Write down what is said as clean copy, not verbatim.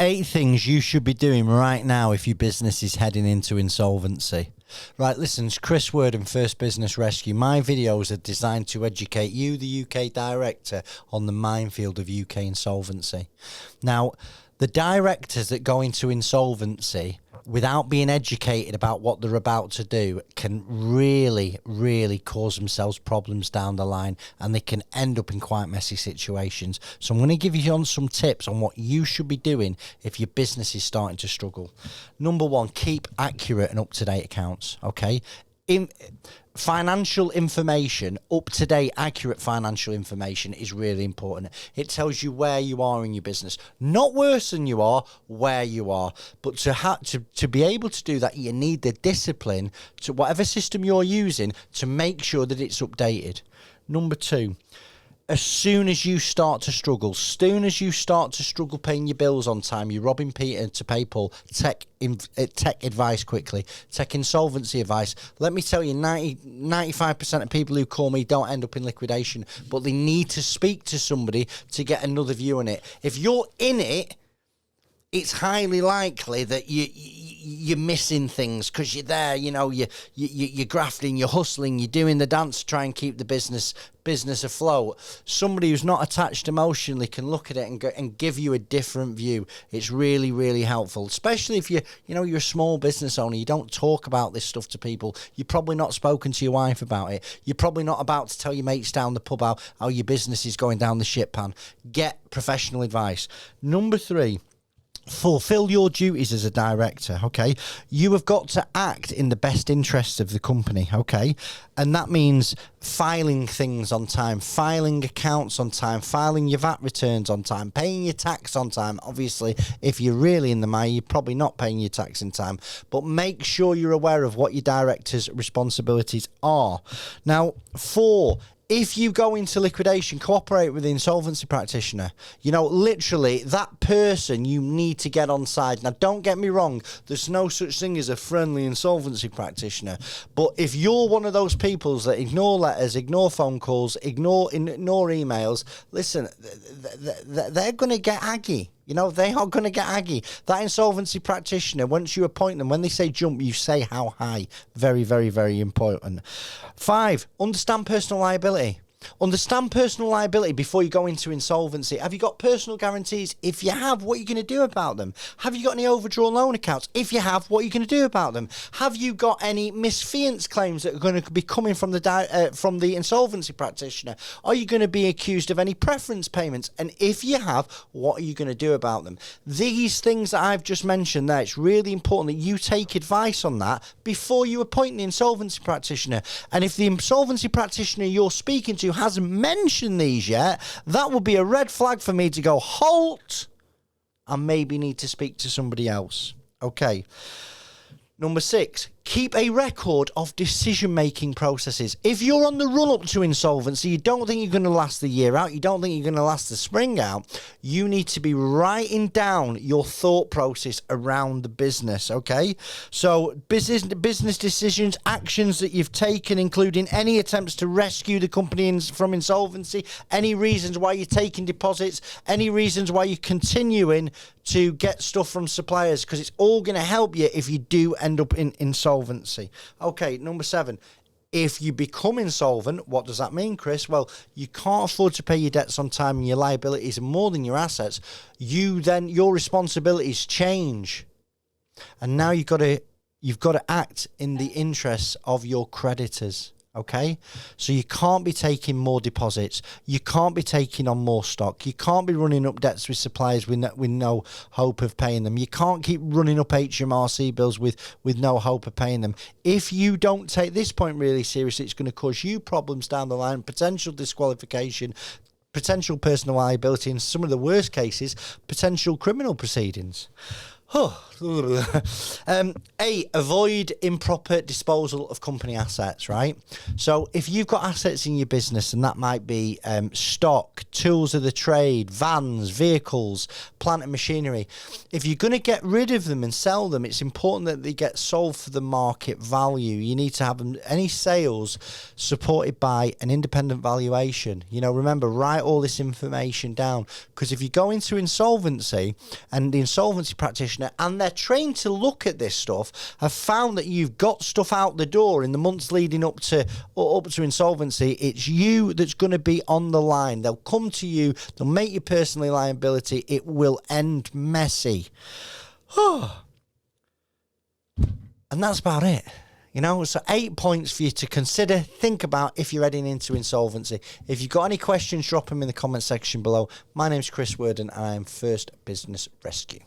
8 things you should be doing right now if your business is heading into insolvency. Right, listen, it's Chris Worden, First Business Rescue. My videos are designed to educate you, the UK director, on the minefield of UK insolvency. Now, the directors that go into insolvency without being educated about what they're about to do can really, really cause themselves problems down the line, and they can end up in quite messy situations. So I'm going to give you on some tips on what you should be doing if your business is starting to struggle. Number 1, keep accurate and up-to-date accounts, okay? Financial information, up-to-date, accurate financial information is really important. It tells you where you are in your business. Not worse than you are, where you are. But to be able to do that, you need the discipline to whatever system you're using to make sure that it's updated. Number 2, as soon as you start to struggle paying your bills on time, you're robbing Peter to pay Paul, tech advice quickly, tech insolvency advice. Let me tell you, 95% of people who call me don't end up in liquidation, but they need to speak to somebody to get another view on it. If you're in it, it's highly likely that you're missing things because you're there, you're grafting, you're hustling, you're doing the dance to try and keep the business afloat. Somebody who's not attached emotionally can look at it and give you a different view. It's really, really helpful, especially if you're a small business owner. You don't talk about this stuff to people. You're probably not spoken to your wife about it. You're probably not about to tell your mates down the pub how your business is going down the shit pan. Get professional advice. Number 3, fulfill your duties as a director, okay? You have got to act in the best interests of the company, okay? And that means filing things on time, filing accounts on time, filing your VAT returns on time, paying your tax on time. Obviously, if you're really in the mire, you're probably not paying your tax in time. But make sure you're aware of what your director's responsibilities are. Now, 4, if you go into liquidation, cooperate with the insolvency practitioner. Literally, that person you need to get on side. Now, don't get me wrong. There's no such thing as a friendly insolvency practitioner. But if you're one of those people that ignore letters, ignore phone calls, ignore emails, listen, they're going to get aggy. They are going to get aggy. That insolvency practitioner, once you appoint them, when they say jump, you say how high. Very, very, very important. 5, understand personal liability. Understand personal liability before you go into insolvency. Have you got personal guarantees? If you have, what are you going to do about them? Have you got any overdrawn loan accounts? If you have, what are you going to do about them? Have you got any misfeasance claims that are going to be coming from the insolvency practitioner? Are you going to be accused of any preference payments? And if you have, what are you going to do about them? These things that I've just mentioned there, it's really important that you take advice on that before you appoint the insolvency practitioner. And if the insolvency practitioner you're speaking to hasn't mentioned these yet, that would be a red flag for me to go, halt, I maybe need to speak to somebody else. Okay. Number 6, keep a record of decision-making processes. If you're on the run-up to insolvency, you don't think you're going to last the year out, you don't think you're going to last the spring out, you need to be writing down your thought process around the business, okay? So business decisions, actions that you've taken, including any attempts to rescue the company from insolvency, any reasons why you're taking deposits, any reasons why you're continuing to get stuff from suppliers, because it's all going to help you if you do end up in insolvency. Okay, number 7. If you become insolvent, what does that mean, Chris? Well, you can't afford to pay your debts on time and your liabilities are more than your assets. Your responsibilities change. And now you've got to act in the interests of your creditors. Okay, so you can't be taking more deposits. You can't be taking on more stock. You can't be running up debts with suppliers with no hope of paying them. You can't keep running up HMRC bills with no hope of paying them. If you don't take this point really seriously, it's going to cause you problems down the line, potential disqualification, potential personal liability, and some of the worst cases, potential criminal proceedings. Avoid improper disposal of company assets, right? So if you've got assets in your business, and that might be stock, tools of the trade, vans, vehicles, plant and machinery, if you're going to get rid of them and sell them, it's important that they get sold for the market value. You need to have them, any sales supported by an independent valuation. You know, remember, write all this information down, because if you go into insolvency, and the insolvency practitioner, and they're trained to look at this stuff, have found that you've got stuff out the door in the months leading up to insolvency, it's you that's going to be on the line. They'll come to you, they'll make you personally liability, it will end messy. And that's about it. You know, so 8 points for you to consider, think about if you're heading into insolvency. If you've got any questions, drop them in the comment section below. My name's Chris Worden, and I am First Business Rescue.